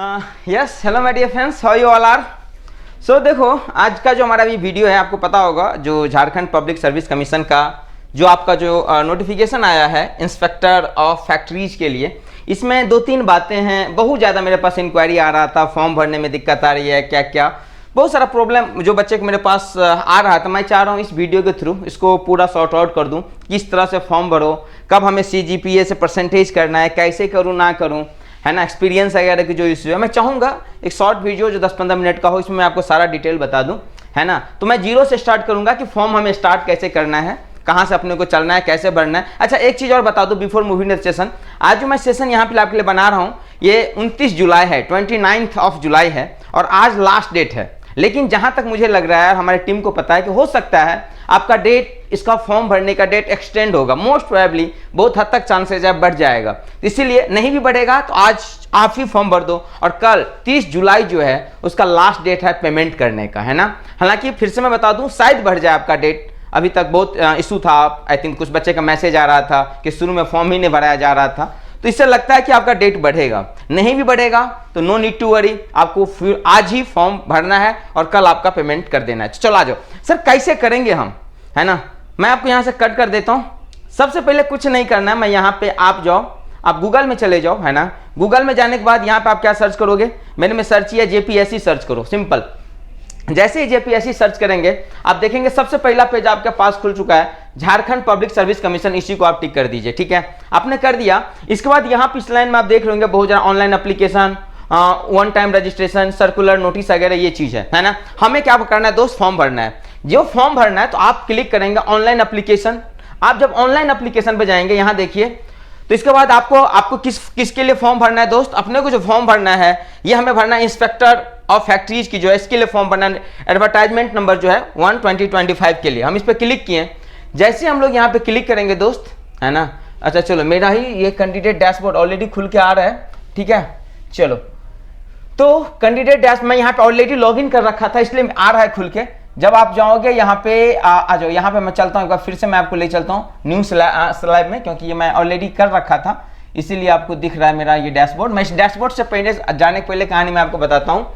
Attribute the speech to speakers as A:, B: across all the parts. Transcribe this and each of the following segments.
A: Yes hello my dear friends, how you all are. So देखो, आज का जो हमारा अभी वीडियो है, आपको पता होगा जो झारखंड पब्लिक सर्विस कमीशन का जो आपका जो नोटिफिकेशन आया है इंस्पेक्टर ऑफ फैक्ट्रीज के लिए, इसमें दो तीन बातें हैं। बहुत ज़्यादा मेरे पास इंक्वायरी आ रहा था, फॉर्म भरने में दिक्कत आ रही है, क्या क्या बहुत सारा प्रॉब्लम जो बच्चे को मेरे पास आ रहा था। मैं चाह रहा हूँ इस वीडियो के थ्रू इसको पूरा सॉर्ट आउट कर दूँ, किस तरह से फॉर्म भरो, कब हमें CGPA से परसेंटेज करना है, कैसे करूँ ना करूँ, है ना, एक्सपीरियंस वगैरह की जो इशू है। मैं चाहूँगा एक शॉर्ट वीडियो जो 10-15 मिनट का हो, इसमें मैं आपको सारा डिटेल बता दूँ, है ना। तो मैं जीरो से स्टार्ट करूँगा कि फॉर्म हमें स्टार्ट कैसे करना है, कहाँ से अपने को चलना है, कैसे भरना है। अच्छा, एक चीज़ और बता दूँ बिफोर मूविंग सेशन, आज जो मैं सेशन यहाँ पे आपके लिए बना रहा हूँ ये 29 जुलाई है, 29 ऑफ जुलाई है और आज लास्ट डेट है। लेकिन जहाँ तक मुझे लग रहा है, हमारी टीम को पता है कि हो सकता है आपका डेट, इसका फॉर्म भरने का डेट एक्सटेंड होगा। मोस्ट प्रोबेबली बहुत हद तक चांसेज है बढ़ जाएगा, इसीलिए नहीं भी बढ़ेगा तो आज आप ही फॉर्म भर दो और कल 30 जुलाई जो है उसका लास्ट डेट है पेमेंट करने का, है ना। हालांकि फिर से मैं बता दूं, शायद बढ़ जाए आपका डेट। अभी तक बहुत इशू था, आई थिंक कुछ बच्चे का मैसेज आ रहा था कि शुरू में फॉर्म ही नहीं भराया जा रहा था, तो इससे लगता है कि आपका डेट बढ़ेगा। नहीं भी बढ़ेगा तो नो नीड टू वरी, आपको फिर आज ही फॉर्म भरना है और कल आपका पेमेंट कर देना है। चलो आ जाओ सर, कैसे करेंगे हम, है ना। मैं आपको यहाँ से कट कर देता हूँ। सबसे पहले कुछ नहीं करना है, मैं यहाँ पे आप जाओ, आप गूगल में चले जाओ, है ना। गूगल में जाने के बाद यहाँ पे आप क्या सर्च करोगे, मैंने में सर्च किया JPSC सर्च करो, सिंपल। जैसे ही JPSC सर्च करेंगे आप देखेंगे सबसे पहला पेज आपके पास खुल चुका है, झारखंड पब्लिक सर्विस कमीशन। इसी को आप टिक कर दीजिए, ठीक है। आपने कर दिया, इसके बाद यहाँ पे इस लाइन में आप देख रहे होंगे बहुत ज़्यादा online application, one time registration, circular notice वगैरह ये चीज़ है ना। हमें क्या करना है दोस्त, फॉर्म भरना है। जो फॉर्म भरना है तो आप क्लिक करेंगे ऑनलाइन एप्लीकेशन। आप जब ऑनलाइन एप्लीकेशन पे जाएंगे, यहाँ देखिए, तो इसके बाद आपको किसके लिए फॉर्म भरना है दोस्त, अपने को जो फॉर्म भरना है ये हमें भरना है इंस्पेक्टर ऑफ फैक्ट्रीज की जो है, इसके लिए फॉर्म भरना है। एडवर्टाइजमेंट नंबर जो है 1/2025 के लिए हम इस पर क्लिक किए। जैसे हम लोग यहाँ पे क्लिक करेंगे दोस्त, है ना। अच्छा चलो, मेरा ही ये कैंडिडेट डैशबोर्ड ऑलरेडी खुल के आ रहा है, ठीक है। चलो, तो कैंडिडेट डैश मैं यहाँ पे ऑलरेडी लॉगिन कर रखा था, इसलिए आ रहा है खुल के। जब आप जाओगे यहाँ पे आ जाओ, यहाँ पे मैं चलता हूँ एक बार, फिर से मैं आपको ले चलता हूँ न्यू स्लाइड में, क्योंकि ये मैं ऑलरेडी कर रखा था, इसीलिए आपको दिख रहा है मेरा ये डैशबोर्ड। मैं इस डैशबोर्ड से पहले जाने के पहले कहानी मैं आपको बताता हूँ।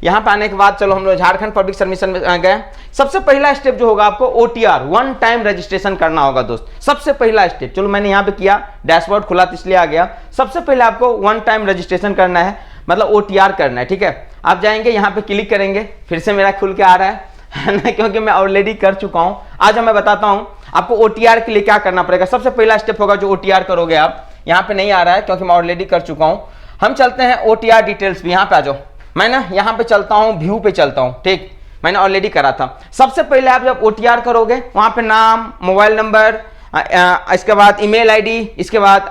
A: यहाँ पे आने के बाद चलो हम लोग झारखंड पब्लिक सर्विस में गए। सबसे पहला स्टेप जो होगा, आपको OTR वन टाइम रजिस्ट्रेशन करना होगा दोस्त, सबसे पहला स्टेप। चलो मैंने यहाँ पे किया, डैशबोर्ड खुला तो इसलिए आ गया। सबसे पहले आपको वन टाइम रजिस्ट्रेशन करना है, मतलब OTR करना है, ठीक है। आप जाएंगे यहाँ पे क्लिक करेंगे, फिर से मेरा खुल के आ रहा है ना, क्योंकि मैं ऑलरेडी कर चुका हूँ। आज मैं बताता हूँ आपको OTR के लिए क्या करना पड़ेगा। सबसे पहला स्टेप होगा जो OTR करोगे आप, यहाँ पे नहीं आ रहा है क्योंकि मैं ऑलरेडी कर चुका हूँ। हम चलते हैं OTR डिटेल्स भी, यहाँ पे आ जाओ। मैं ना यहाँ पे चलता हूँ, व्यू पे चलता हूँ, ठीक, मैंने ऑलरेडी करा था। सबसे पहले आप जब OTR करोगे, वहाँ पे नाम, मोबाइल नंबर, इसके बाद ईमेल आईडी, इसके बाद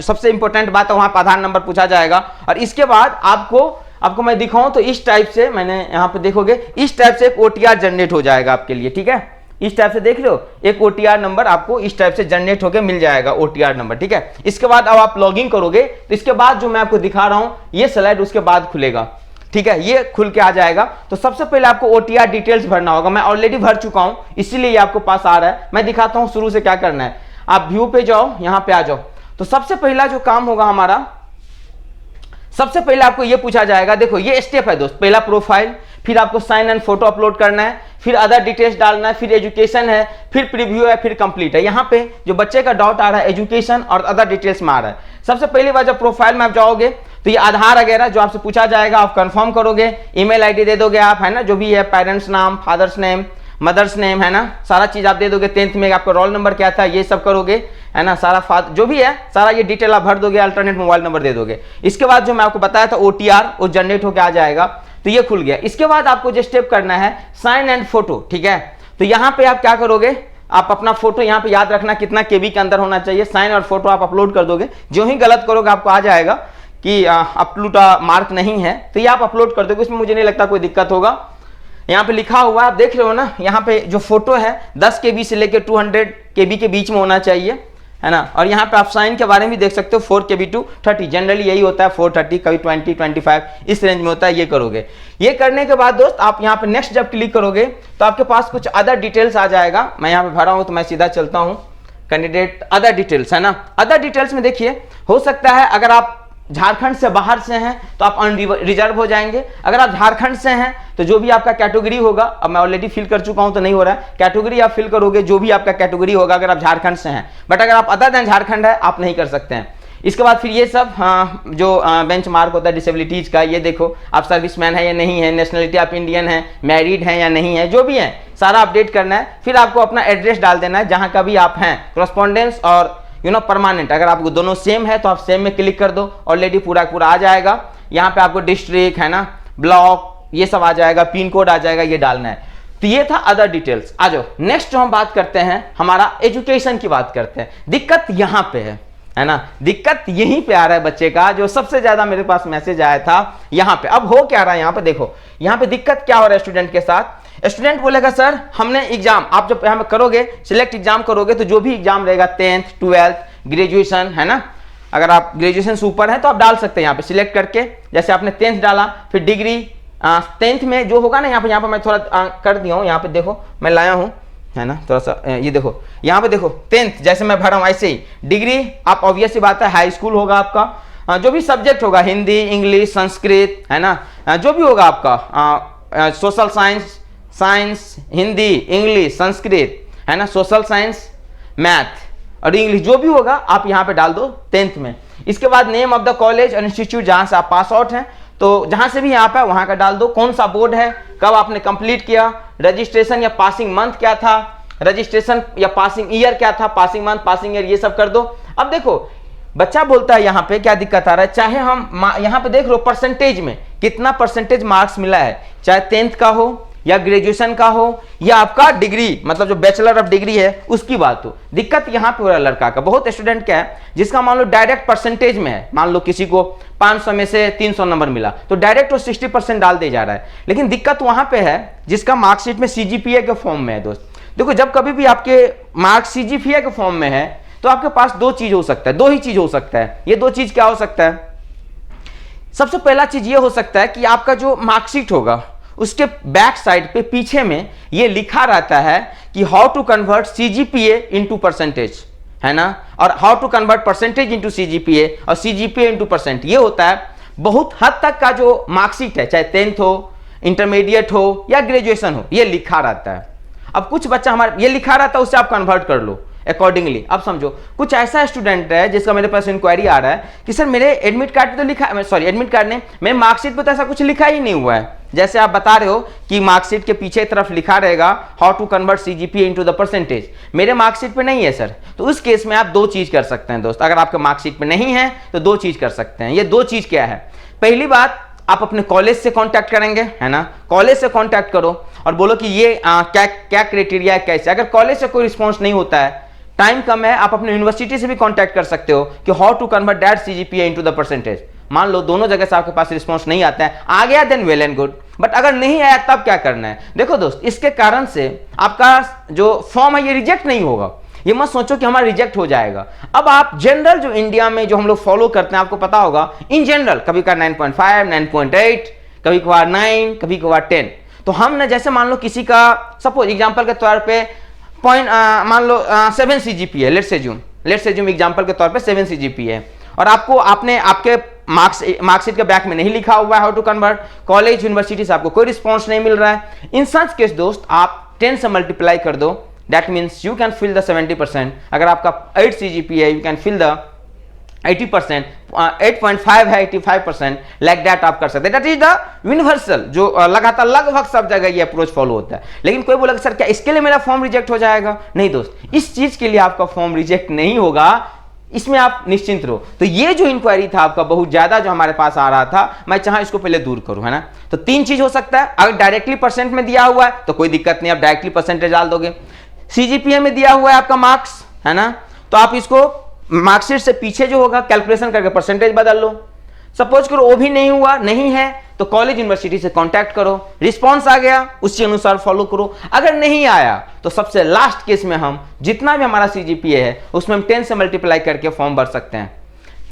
A: सबसे इंपॉर्टेंट बात है वहाँ पर आधार नंबर पूछा जाएगा। और इसके बाद आपको मैं दिखाऊं तो इस टाइप से, मैंने यहाँ पे देखोगे इस टाइप से एक OTR जनरेट हो जाएगा आपके लिए, ठीक है। इस टाइप से देख लो, एक OTR नंबर आपको इस टाइप से जनरेट होकर मिल जाएगा, OTR नंबर, ठीक है। इसके बाद अब आप लॉगिन करोगे तो इसके बाद जो मैं आपको दिखा रहा हूँ ये स्लाइड उसके बाद खुलेगा, ठीक है। ये खुल के आ जाएगा। तो सबसे पहले आपको OTR डिटेल्स भरना होगा। मैं ऑलरेडी भर चुका हूं, इसीलिए ये आपको पास आ रहा है। मैं दिखाता हूं शुरू से क्या करना है। आप व्यू पे जाओ, यहां पे आ जाओ। तो सबसे पहला जो काम होगा हमारा, सबसे पहले आपको ये पूछा जाएगा, देखो ये स्टेप है दोस्त। पहला प्रोफाइल, फिर आपको साइन एंड फोटो अपलोड करना है, फिर अदर डिटेल्स डालना है, फिर एजुकेशन है, फिर प्रीव्यू है, फिर कंप्लीट है। यहाँ पे जो बच्चे का डाउट आ रहा है एजुकेशन और अदर डिटेल्स में आ रहा है। सबसे पहली बार जब प्रोफाइल में आप जाओगे तो ये आधार वगैरह जो आपसे पूछा जाएगा आप कंफर्म करोगे, ईमेल आईडी दे दोगे आप, है ना, जो भी है, पेरेंट्स नाम, फादर्स नेम, मदर्स नेम, है ना, सारा चीज आप दे दोगे। 10th में आपका रोल नंबर क्या था ये सब करोगे, है ना, सारा जो भी है सारा ये डिटेल आप भर दोगे, अल्टरनेट मोबाइल नंबर दे दोगे। इसके बाद जो मैं आपको बताया था OTR वो जनरेट होकर आ जाएगा, तो ये खुल गया। इसके बाद आपको जो स्टेप करना है साइन एंड फोटो, ठीक है। तो यहाँ पे आप क्या करोगे, आप अपना फोटो यहाँ पे याद रखना कितना KB के अंदर होना चाहिए, साइन और फोटो आप अपलोड कर दोगे। जो ही गलत करोगे आपको आ जाएगा कि अपलोड मार्क नहीं है, तो ये आप अपलोड कर दोगे, इसमें मुझे नहीं लगता कोई दिक्कत होगा। यहाँ पे लिखा हुआ आप देख रहे हो ना, यहाँ पे जो फोटो है 10 KB से लेकर 200 KB के बीच में होना चाहिए, है ना। और यहाँ पे आप साइन के बारे में भी देख सकते हो, 4 KB to 30, जनरली यही होता है, 430, कभी 20-25 इस रेंज में होता है। ये करोगे, ये करने के बाद दोस्त आप यहाँ पे नेक्स्ट जब क्लिक करोगे तो आपके पास कुछ अदर डिटेल्स आ जाएगा। मैं यहाँ पे भरा हूँ तो मैं सीधा चलता हूँ कैंडिडेट अदर डिटेल्स, है ना। अदर डिटेल्स में देखिए, हो सकता है अगर आप झारखंड से बाहर से हैं तो आप अनरिजर्व हो जाएंगे। अगर आप झारखंड से हैं तो जो भी आपका कैटेगरी होगा, अब मैं ऑलरेडी फिल कर चुका हूं तो नहीं हो रहा है, कैटेगरी आप फिल करोगे जो भी आपका कैटेगरी होगा अगर आप झारखंड से हैं। बट अगर आप अदर देन झारखंड है आप नहीं कर सकते हैं। इसके बाद फिर ये सब जो बेंच मार्क होता है डिसेबिलिटीज का, ये देखो आप सर्विसमैन है या नहीं है, नेशनलिटी आप इंडियन है, मैरिड है या नहीं है, जो भी है सारा अपडेट करना है। फिर आपको अपना एड्रेस डाल देना है जहां का भी आप हैं, कॉरेस्पॉन्डेंस और परमानेंट। अगर आपको दोनों सेम है तो आप सेम में क्लिक कर दो, ऑलरेडी पूरा आ जाएगा। यहाँ पे आपको डिस्ट्रिक्ट है ना, ब्लॉक ये सब आ जाएगा, पिन कोड आ जाएगा, ये डालना है। तो ये था अदर डिटेल्स। आ जाओ नेक्स्ट जो हम बात करते हैं हमारा एजुकेशन की बात करते हैं। दिक्कत यहाँ पे है ना, दिक्कत यहीं पे आ रहा है बच्चे का, जो सबसे ज्यादा मेरे पास मैसेज आया था यहाँ पे। अब हो क्या रहा है यहाँ पे, देखो यहाँ पे दिक्कत क्या हो रहा है स्टूडेंट के साथ। स्टूडेंट बोलेगा सर हमने एग्जाम, आप जब यहाँ पे करोगे सिलेक्ट एग्जाम करोगे तो जो भी एग्जाम रहेगा 10th 12th ग्रेजुएशन है ना, अगर आप ग्रेजुएशन से ऊपर है तो आप डाल सकते हैं यहाँ पे सिलेक्ट करके। जैसे आपने 10th डाला, फिर डिग्री 10th में जो होगा ना, यहाँ पे मैं थोड़ा कर दिया हूँ, यहाँ पे देखो मैं लाया हूँ है ना, थोड़ा सा ये देखो यहाँ पे देखो 10th जैसे मैं भरा हूँ ऐसे ही। डिग्री आप ऑब्वियस सी बात है हाई स्कूल होगा आपका, जो भी सब्जेक्ट होगा हिंदी इंग्लिश संस्कृत है ना, जो भी होगा आपका social science Hindi English Sanskrit है ना, सोशल साइंस मैथ और इंग्लिश जो भी होगा आप यहाँ पे डाल दो 10th में। इसके बाद नेम ऑफ द कॉलेज और इंस्टीट्यूट जहां से आप पास आउट हैं, तो जहां से भी यहाँ पे वहां का डाल दो, कौन सा बोर्ड है, कब आपने कंप्लीट किया, रजिस्ट्रेशन या पासिंग मंथ क्या था, रजिस्ट्रेशन या पासिंग ईयर क्या था, पासिंग मंथ पासिंग ईयर ये सब कर दो। अब देखो बच्चा बोलता है यहाँ पे क्या दिक्कत आ रहा है, चाहे हम यहाँ पे देख लो परसेंटेज में कितना परसेंटेज मार्क्स मिला है, चाहे 10th का हो या ग्रेजुएशन का हो या आपका डिग्री मतलब जो बैचलर ऑफ डिग्री है उसकी बात हो। दिक्कत यहाँ पे हो रहा है लड़का का, बहुत स्टूडेंट क्या है जिसका मान लो डायरेक्ट परसेंटेज में है, मान लो किसी को 500 में से 300 नंबर मिला तो डायरेक्ट वो 60% डाल दे जा रहा है। लेकिन दिक्कत वहां पे है जिसका मार्कशीट में सीजीपीए के फॉर्म में है। दोस्त देखो जब कभी भी आपके मार्क्स सीजीपीए के फॉर्म में है तो आपके पास दो चीज हो सकता है, दो ही चीज हो सकता है। ये दो चीज क्या हो सकता है, सबसे पहला चीज ये हो सकता है कि आपका जो मार्कशीट होगा उसके बैक साइड पे पीछे में ये लिखा रहता है कि how to convert CGPA into percentage है ना, और how to convert percentage into CGPA और सीजीपीए इनटू परसेंट। ये होता है बहुत हद तक का जो मार्कशीट है, चाहे 10th हो इंटरमीडिएट हो या ग्रेजुएशन हो, ये लिखा रहता है। अब कुछ बच्चा हमारा ये लिखा रहता है उससे आप कन्वर्ट कर लो अकॉर्डिंगली। अब समझो कुछ ऐसा स्टूडेंट है जिसका मेरे पास इंक्वायरी आ रहा है कि सर मेरे एडमिट कार्ड पे तो लिखा, सॉरी एडमिट कार्ड नहीं, मेरे मार्कशीट पे तो ऐसा कुछ लिखा ही नहीं हुआ है। जैसे आप बता रहे हो कि मार्कशीट के पीछे तरफ लिखा रहेगा how to convert CGPA into the percentage, मेरे मार्कशीट पे नहीं है सर। तो उस केस में आप दो चीज कर सकते हैं दोस्त, अगर आपके मार्कशीट पे नहीं है तो दो चीज कर सकते हैं। ये दो चीज क्या है, पहली बात आप अपने कॉलेज से कांटेक्ट करेंगे है ना, कॉलेज से कांटेक्ट करो और बोलो कि ये क्या क्या क्राइटेरिया है कैसे। अगर कॉलेज से कोई रिस्पॉन्स नहीं होता है, टाइम कम है, आप अपने यूनिवर्सिटी से भी कांटेक्ट कर सकते हो कि how to convert that CGPA into the percentage. मान लो दोनों जगह से आपके पास रिस्पॉन्स नहीं आता है, आ गया then well and good, but अगर नहीं आया तब क्या करना है। देखो दोस्त इसके कारण से आपका जो फॉर्म है ये रिजेक्ट नहीं होगा, ये मत सोचो कि हमारा रिजेक्ट हो जाएगा। अब आप जनरल जो इंडिया में जो हम लोग फॉलो करते हैं आपको पता होगा, इन जनरल कभी का 9.5 9.8 कभी कभार 9 कभी कभार 10। तो हमने जैसे मान लो किसी का सपोज एग्जांपल के तौर पे पॉइंट मान लो 7 सीजीपीए, लेट्स एज्यूम एग्जांपल के तौर पे 7 सीजीपीए और आपको आपने आपके मार्कशीट के बैक में नहीं लिखा हुआ है how to convert, college university से आपको कोई रिस्पॉन्स नहीं मिल रहा है। इन सच केस दोस्त आप 10 से मल्टीप्लाई कर दो, that means you can fill the 70%। अगर आपका 8 CGPA you can fill the 80%, 8.5 है 85%, लाइक दैट आप कर सकते हैं। दैट इज द यूनिवर्सल जो लगातार लगभग सब जगह ये अप्रोच फॉलो होता है। लेकिन कोई बोला सर क्या इसके लिए मेरा फॉर्म रिजेक्ट हो जाएगा? नहीं दोस्त, इस चीज के लिए आपका फॉर्म रिजेक्ट नहीं होगा, इसमें आप निश्चिंत रहो। तो ये जो इंक्वायरी था आपका बहुत ज्यादा जो हमारे पास आ रहा था, मैं चाहा इसको पहले दूर करूं है ना। तो तीन चीज हो सकता है, अगर डायरेक्टली परसेंट में दिया हुआ है तो कोई दिक्कत नहीं, आप डायरेक्टली परसेंटेज डाल दोगे। सीजीपीए में दिया हुआ है आपका मार्क्स है ना, तो आप इसको मार्कशीट से पीछे जो होगा कैलकुलेशन करके परसेंटेज बदल लो। सपोज करो वो भी नहीं हुआ, नहीं है तो कॉलेज यूनिवर्सिटी से कांटेक्ट करो, रिस्पांस आ गया उसी अनुसार फॉलो करो। अगर नहीं आया तो सबसे लास्ट केस में हम जितना भी हमारा सीजीपीए है उसमें हम 10 से मल्टीप्लाई करके फॉर्म भर सकते हैं,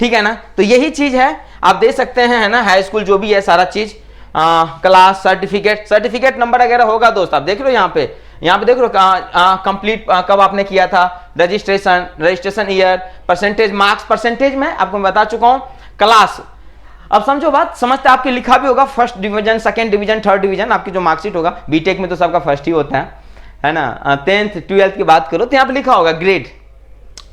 A: ठीक है ना। तो यही चीज है, आप दे सकते हैं है ना, हाई स्कूल जो भी है सारा चीज, क्लास सर्टिफिकेट नंबर वगैरह होगा दोस्त। आप देख लो यहाँ पे देख लो कंप्लीट कब आपने किया था, registration year, percentage marks, percentage में आपको मैं बता चुका हूं, क्लास अब समझो बात, समझते आपके लिखा भी होगा first division, second division, third division, आपकी जो मार्कशीट होगा बीटेक में तो सबका फर्स्ट ही होता है ना, 10th 12th की बात करो तो यहाँ पे लिखा होगा ग्रेड।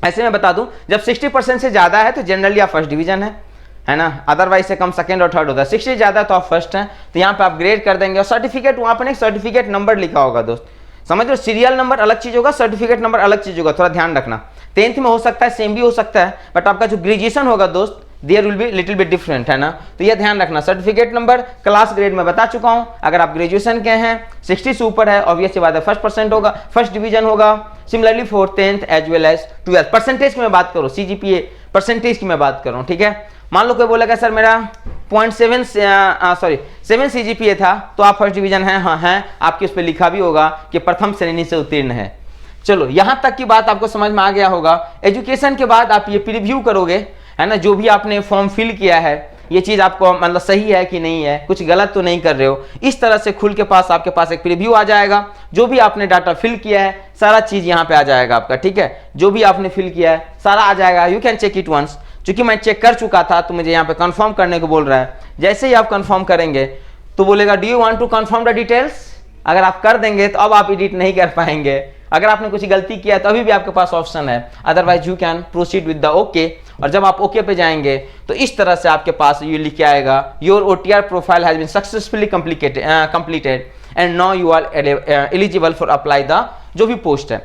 A: ऐसे मैं बता दूं, जब 60% से ज्यादा है तो जनरली आप फर्स्ट डिवीजन है ना, अदरवाइज से कम सेकंड और थर्ड होता है, 60 ज्यादा है तो आप फर्स्ट हैं, तो यहाँ पे आप ग्रेड कर देंगे। और सर्टिफिकेट, वहां पर एक सर्टिफिकेट नंबर लिखा होगा दोस्त, समझ लो, सीरियल नंबर अलग चीज होगा, सर्टिफिकेट नंबर अलग चीज होगा, थोड़ा ध्यान रखना। 10th में हो सकता है सेम भी हो सकता है, बट आपका जो ग्रेजुएशन होगा दोस्त there will be little bit different, है ना, तो ये ध्यान रखना। सर्टिफिकेट नंबर, क्लास ग्रेड में बता चुका हूं, अगर आप ग्रेजुएशन के हैं 60 से ऊपर है ऑब्वियस सी बात है फर्स्ट होगा, फर्स्ट डिवीजन होगा। Similarly for 10th as well as 12th। Percentage की मैं बात करूं, CGPA परसेंटेज की मैं बात करूं, ठीक है। मान लो कोई बोलेगा सर मेरा 7 CGPA था, तो आप फर्स्ट डिवीजन हैं, हाँ हैं, आपके उस पर लिखा भी होगा कि प्रथम श्रेणी से उत्तीर्ण है। चलो यहां तक की बात आपको समझ में आ गया होगा। एजुकेशन के बाद आप ये प्रीव्यू करोगे, है ना, जो भी आपने फॉर्म फिल किया है ये चीज आपको मतलब सही है कि नहीं है, कुछ गलत तो नहीं कर रहे हो, इस तरह से खुल के पास आपके पास एक प्रीव्यू आ जाएगा। जो भी आपने डाटा फिल किया है सारा चीज यहाँ पे आ जाएगा आपका, ठीक है, जो भी आपने फिल किया है सारा आ जाएगा। You can check it once. चूंकि मैं चेक कर चुका था तो मुझे यहाँ पे कंफर्म करने को बोल रहा है। जैसे ही आप कंफर्म करेंगे तो बोलेगा do you want to confirm the details. अगर आप कर देंगे तो अब आप एडिट नहीं कर पाएंगे। अगर आपने कुछ गलती किया तो अभी भी आपके पास ऑप्शन है, otherwise you can proceed with the okay. और जब आप ओके पे जाएंगे तो इस तरह से आपके पास ये लिख के आएगा your OTR profile has been successfully completed and now you are eligible for apply the जो भी पोस्ट है।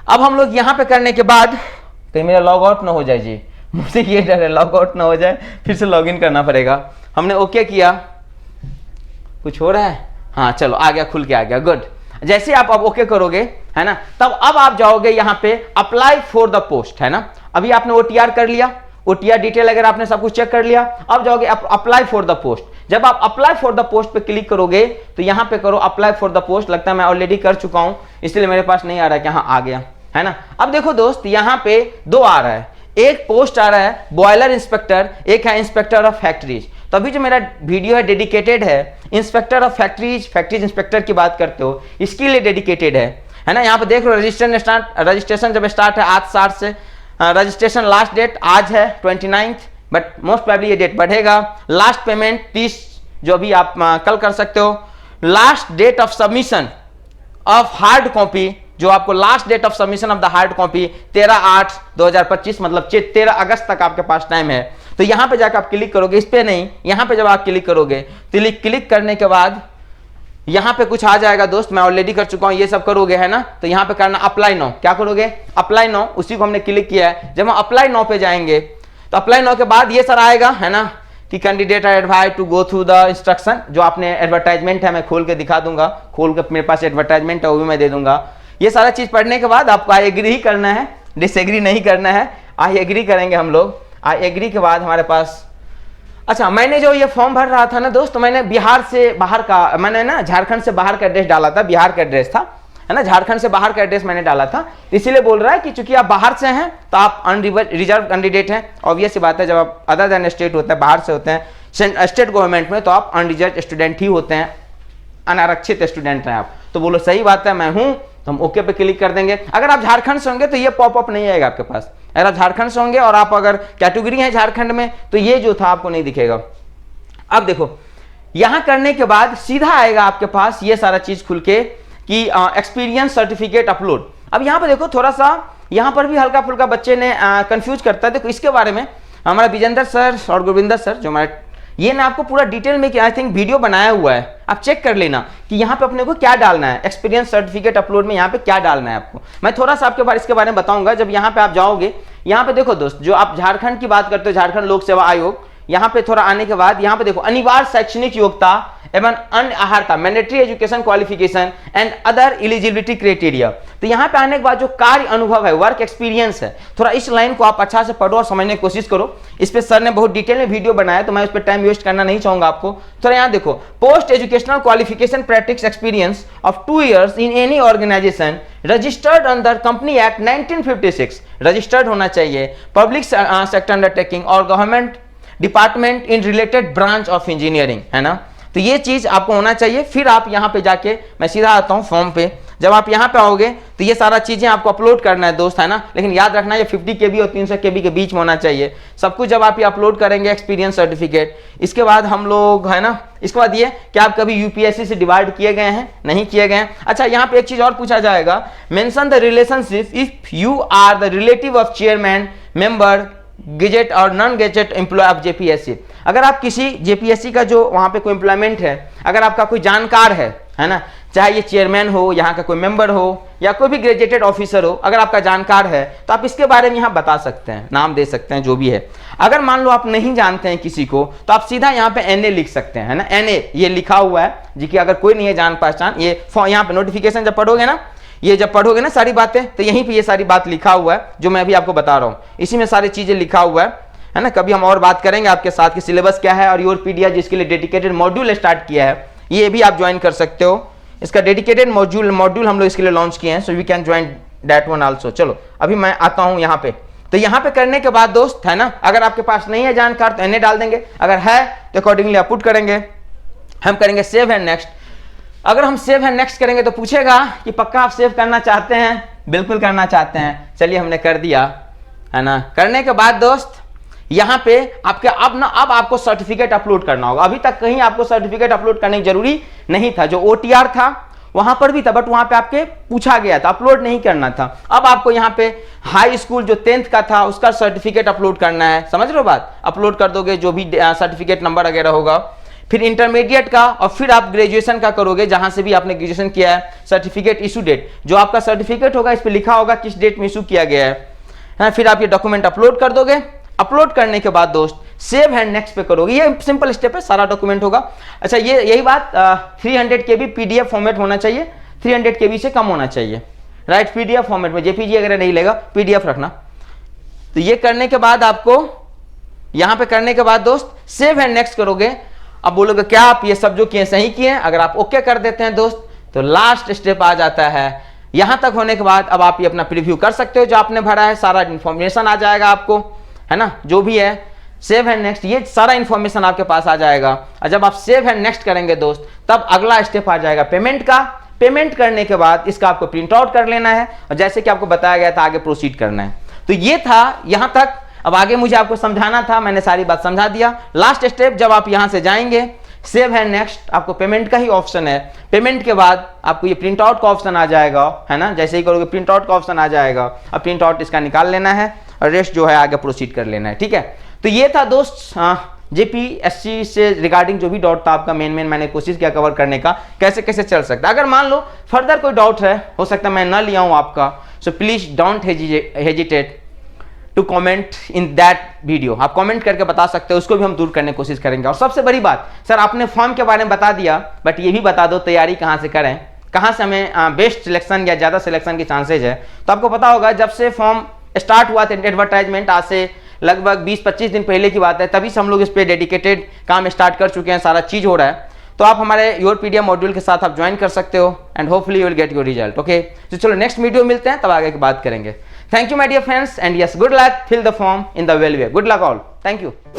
A: अब हम लोग यहाँ पे करने के बाद कहीं मेरा लॉग आउट ना हो जाए जी, मुझे ये डर है लॉग आउट ना हो जाए, फिर से लॉग इन करना पड़ेगा। हमने ओके किया, कुछ हो रहा है, हाँ चलो आ गया, खुल के आ गया, गुड। जैसे आप अब ओके करोगे, है ना, तब अब आप जाओगे यहाँ पे अप्लाई फॉर द पोस्ट, है ना। अभी आपने OTR कर लिया, OTR डिटेल अगर आपने सब कुछ चेक कर लिया, अब जाओगे अप्लाई फॉर द पोस्ट। जब आप अप्लाई फॉर द पोस्ट पे क्लिक करोगे तो यहाँ पे करो अप्लाई फॉर द पोस्ट। लगता है मैं ऑलरेडी कर चुका हूं इसलिए मेरे पास नहीं आ रहा है कि हाँ आ गया, है ना। अब देखो दोस्त यहाँ पे 2 आ रहा है, एक पोस्ट आ रहा है बॉयलर इंस्पेक्टर, एक है इंस्पेक्टर ऑफ फैक्ट्रीज। तो अभी जो मेरा वीडियो है डेडिकेटेड है इंस्पेक्टर ऑफ फैक्ट्रीज इंस्पेक्टर की बात करते हो, इसके लिए डेडिकेटेड है ना। यहाँ पे देख लो रजिस्ट्रेशन जब स्टार्ट है आज 7 से, रजिस्ट्रेशन लास्ट डेट आज है 29th, बट मोस्ट प्रोबेबली ये डेट बढ़ेगा। लास्ट पेमेंट 30 जो भी आप कल कर सकते हो। Last date of submission of hard copy, जो आपको last date of submission of the hard copy 13/8/2025, मतलब 13 अगस्त तक आपके पास टाइम है। तो यहां पे जाकर आप क्लिक करोगे, इस पे नहीं, यहां पे जब आप क्लिक करोगे तो क्लिक करने के बाद यहां पे कुछ आ जाएगा दोस्त, मैं ऑलरेडी कर चुका हूं, ये सब करोगे, है ना। तो यहां पे करना अप्लाई नाउ, क्या करोगे अप्लाई नाउ, उसी को हमने क्लिक किया है। जब हम अप्लाई नाउ पे जाएंगे तो अप्लाई नाउ के बाद ये सर आएगा, है ना, कि candidate are advised to go through the instruction. जो आपने एडवर्टाइजमेंट है मैं खोल के दिखा दूंगा, खोल के मेरे पास एडवर्टाइजमेंट है वो भी मैं दे दूंगा। ये सारा चीज पढ़ने के बाद आपको आई एग्री ही करना है, डिसएग्री नहीं करना है। आई एग्री करेंगे हम लोग। आई एग्री के बाद हमारे पास, अच्छा मैंने जो ये फॉर्म भर रहा था ना दोस्त, मैंने बिहार से बाहर का, मैंने ना झारखंड से बाहर का एड्रेस डाला था, बिहार का एड्रेस था, है ना, झारखंड से बाहर का एड्रेस मैंने डाला था। इसीलिए बोल रहा है कि चूंकि आप बाहर से हैं तो आप रिजर्व कैंडिडेट हैं। ऑब्वियस सी बात है, जब आप अदर देन स्टेट होते हैं, बाहर से होते हैं स्टेट गवर्नमेंट में, तो आप अनरिजर्व स्टूडेंट ही होते हैं, अनारक्षित स्टूडेंट हैं आप। तो बोलो सही बात है, मैं हूं, तो हम ओके पे क्लिक कर देंगे। अगर आप झारखंड से होंगे तो ये पॉपअप नहीं आएगा आपके पास। अगर आप झारखंड से होंगे और आप अगर कैटेगरी है झारखंड में तो ये जो था आपको नहीं दिखेगा। अब देखो यहां करने के बाद सीधा आएगा आपके पास ये सारा चीज खुल के कि एक्सपीरियंस सर्टिफिकेट अपलोड। अब यहां पर देखो थोड़ा सा यहां पर भी हल्का फुल्का बच्चे ने कंफ्यूज करता है। देखो इसके बारे में हमारा विजेंद्र सर और गोविंदर सर जो हमारे, ये ना आपको पूरा डिटेल में आई थिंक वीडियो बनाया हुआ है, आप चेक कर लेना कि यहाँ पे अपने को क्या डालना है। एक्सपीरियंस सर्टिफिकेट अपलोड में यहाँ पे क्या डालना है आपको, मैं थोड़ा सा आपके बारे इसके बारे में बताऊंगा। जब यहाँ पे आप जाओगे, यहाँ पे देखो दोस्त, जो आप झारखंड की बात करते हो, झारखंड लोक सेवा आयोग, यहाँ पे थोड़ा आने के बाद यहाँ पे देखो अनिवार्य शैक्षणिक योग्यता एवं अन्य अर्हता, mandatory education qualification and other eligibility criteria. तो यहाँ पे आने के बाद जो कार्य अनुभव है, वर्क एक्सपीरियंस है, थोड़ा इस लाइन को आप अच्छा से पढ़ो और समझने की कोशिश करो। इस पे सर ने बहुत डिटेल में वीडियो बनाया, तो मैं उस पर टाइम वेस्ट करना नहीं चाहूंगा आपको। थोड़ा यहाँ देखो, post educational qualification practice experience of 2 years in any organisation registered under company act 1956, registered होना चाहिए, पब्लिक सेक्टर अंडरटेकिंग और government department in related branch of engineering, है ना। तो ये चीज आपको होना चाहिए। फिर आप यहाँ पे जाके, मैं सीधा आता हूँ फॉर्म पे, जब आप यहाँ पे आओगे तो ये सारा चीजें आपको अपलोड करना है दोस्त, है ना। लेकिन याद रखना ये 50 KB और 300 KB के बीच में होना चाहिए सब कुछ। जब आप ये अपलोड करेंगे एक्सपीरियंस सर्टिफिकेट, इसके बाद हम लोग, है ना, इसके बाद ये कि आप कभी यूपीएससी से डिवाइड किए गए हैं, नहीं किए गए हैं। अच्छा, यहाँ पे एक चीज और पूछा जाएगा, mention the relationship if you are the relative of chairman, member, gazetted और non gazetted employee of JPSC. अगर आप किसी जेपीएससी का जो वहां पे कोई एम्प्लॉयमेंट है, अगर आपका कोई जानकार है ना, चाहे ये चेयरमैन हो, यहाँ का कोई मेंबर हो या कोई भी ग्रेजुएटेड ऑफिसर हो, अगर आपका जानकार है तो आप इसके बारे में यहाँ बता सकते हैं, नाम दे सकते हैं, जो भी है। अगर मान लो आप नहीं जानते हैं किसी को तो आप सीधा यहाँ पे एनए लिख सकते हैं, है ना, एनए ये लिखा हुआ है जी, कि अगर कोई नहीं है जान पहचान, ये यहाँ पे नोटिफिकेशन जब पढ़ोगे ना, ये जब पढ़ोगे ना सारी बातें, तो यहीं पे ये सारी बात लिखा हुआ है जो मैं अभी आपको बता रहा हूँ, इसी में सारी चीजें लिखा हुआ है ना। कभी हम और बात करेंगे आपके साथ कि सिलेबस क्या है, और योरपीडिया जिसके लिए डेडिकेटेड मॉड्यूल स्टार्ट किया है, ये भी आप ज्वाइन कर सकते हो। इसका डेडिकेटेड मॉड्यूल हम लोग इसके लिए लॉन्च किए हैं, so we can join that one also. चलो अभी मैं आता हूँ यहाँ पे। तो यहाँ पे करने के बाद दोस्त, है ना, अगर आपके पास नहीं है जानकार तो एनए डाल देंगे, अगर है तो अकॉर्डिंगली आप पुट करेंगे। हम करेंगे सेव एंड नेक्स्ट। अगर हम सेव एंड नेक्स्ट करेंगे तो पूछेगा कि पक्का आप सेव करना चाहते हैं? बिल्कुल करना चाहते हैं। चलिए हमने कर दिया, है ना। करने के बाद दोस्त यहाँ पे आपके अब आपको सर्टिफिकेट अपलोड करना होगा। अभी तक कहीं आपको सर्टिफिकेट अपलोड करने की जरूरी नहीं था, जो ओटीआर था वहां पर भी था, बट वहां पे आपके पूछा गया था, अपलोड नहीं करना था। अब आपको यहाँ पे हाई स्कूल जो 10th का था उसका सर्टिफिकेट अपलोड करना है, समझ रहे हो बात। अपलोड कर दोगे जो भी सर्टिफिकेट नंबर वगैरह होगा, फिर इंटरमीडिएट का, और फिर आप ग्रेजुएशन का करोगे, जहां से भी आपने ग्रेजुएशन किया है। सर्टिफिकेट इशू डेट, जो आपका सर्टिफिकेट होगा इस पे लिखा होगा किस डेट में इशू किया गया है। फिर आप ये डॉक्यूमेंट अपलोड कर दोगे। अपलोड करने के बाद दोस्त सेव एंड नेक्स्ट पे करोगे। ये सिंपल स्टेप है, सारा डॉक्यूमेंट होगा। अच्छा, ये यही बात 300 KB पीडीएफ फॉर्मेट होना चाहिए, 300 KB से कम होना चाहिए, राइट। पीडीएफ फॉर्मेट में, जेपीजी वगैरह नहीं लेगा, पीडीएफ रखना। तो ये करने के बाद आपको यहां पे करने के बाद दोस्त सेव एंड नेक्स्ट करोगे। अब बोलोगे क्या आप ये सब जो किए सही किए? अगर आप ओके कर देते हैं दोस्त तो लास्ट स्टेप आ जाता है। यहां तक होने के बाद अब आप ये अपना प्रीव्यू कर सकते हो, जो आपने भरा है सारा इंफॉर्मेशन आ जाएगा आपको, है ना, जो भी है। सेव एंड नेक्स्ट, ये सारा इंफॉर्मेशन आपके पास आ जाएगा। और जब आप सेव एंड नेक्स्ट करेंगे दोस्त, तब अगला स्टेप आ जाएगा पेमेंट का। पेमेंट करने के बाद इसका आपको प्रिंट आउट कर लेना है, और जैसे कि आपको बताया गया था आगे प्रोसीड करना है। तो ये था यहां तक। अब आगे मुझे आपको समझाना था, मैंने सारी बात समझा दिया। लास्ट स्टेप, जब आप यहां से जाएंगे सेव एंड नेक्स्ट, आपको पेमेंट का ही ऑप्शन है। पेमेंट के बाद आपको ये प्रिंट आउट का ऑप्शन आ जाएगा, है ना। जैसे ही करोगे प्रिंट आउट का ऑप्शन आ जाएगा, अब प्रिंट आउट इसका निकाल लेना है और रेस्ट जो है आगे प्रोसीड कर लेना है, ठीक है। तो ये था दोस्त जेपीएससी से रिगार्डिंग जो भी डाउट था आपका, मेन मैंने कोशिश किया कवर करने का, कैसे कैसे चल सकता है। अगर मान लो फर्दर कोई डाउट है, हो सकता है मैं ना लिया हूं आपका, so please don't hesitate to comment in that video. आप कमेंट करके बता सकते हो, उसको भी हम दूर करने की कोशिश करेंगे। और सबसे बड़ी बात, सर आपने फॉर्म के बारे में बता दिया, बट ये भी बता दो तैयारी कहाँ से करें, कहाँ से हमें बेस्ट सिलेक्शन या ज़्यादा सिलेक्शन की चांसेज है। तो आपको पता होगा जब से फॉर्म स्टार्ट हुआ था एडवर्टाइजमेंट, आज से लगभग 20-25 दिन पहले की बात है, तभी से हम लोग इस पर डेडिकेटेड काम स्टार्ट कर चुके हैं, सारा चीज़ हो रहा है। तो आप हमारे योरपीडिया मॉड्यूल के साथ आप ज्वाइन कर सकते हो, and hopefully you will get your result. Okay, तो चलो नेक्स्ट वीडियो मिलते हैं, तब आगे की बात करेंगे। Thank you my dear friends, and yes, good luck, fill the form in the well way. Good luck all. Thank you.